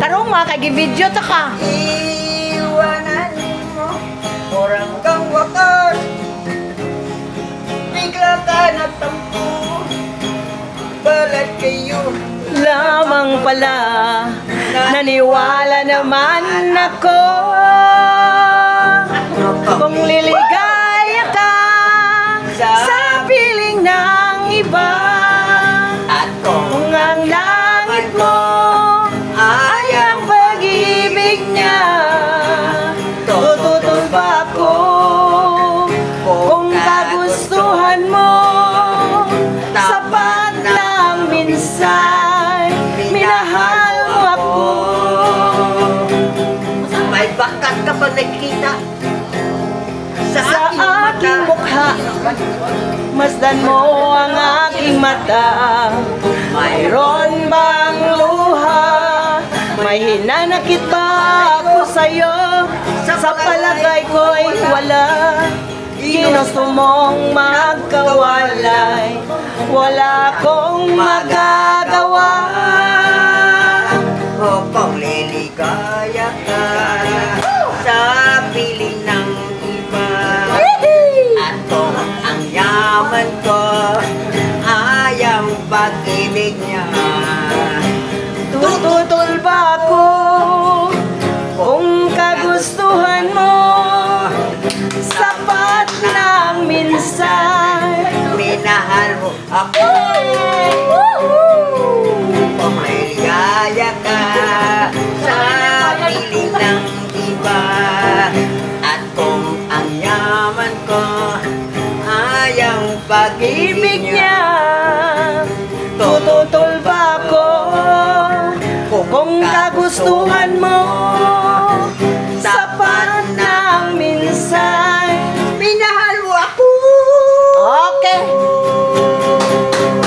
Karong makagi-video ta ka. Iwanan mo orang kang wakas. Bigla ka natampo. Balat kayo Lamang pala, naniwala naman ako. Kung liligaya ka sa piling ng iba, at kung ang langit mo ay ang pag-ibig niya, tututol ba ako kung kagustuhan mo? Sapat lang minsan minahal mo ako. may bakat ka pa nakikita Sa aking mukha, masdan mo ang aking mata. Mayroon bang luha? May hinanakit ba ako sa'yo? Sa palagay ko'y wala. Ginusto mong magkawalay, wala akong magagawa. O kung liligaya ka sa piling ng iba, at kung ang yaman ko ayaw pag-ibig niya, Tututol ba ako kung kagustuhan mo? Sapat lang minsan minahal mo ako. Kung liligaya ka sa piling ng iba, at kung ang yaman ko ayaw pag-ibig ibig niya, niya. Tututol ba ako kung kagustuhan mo?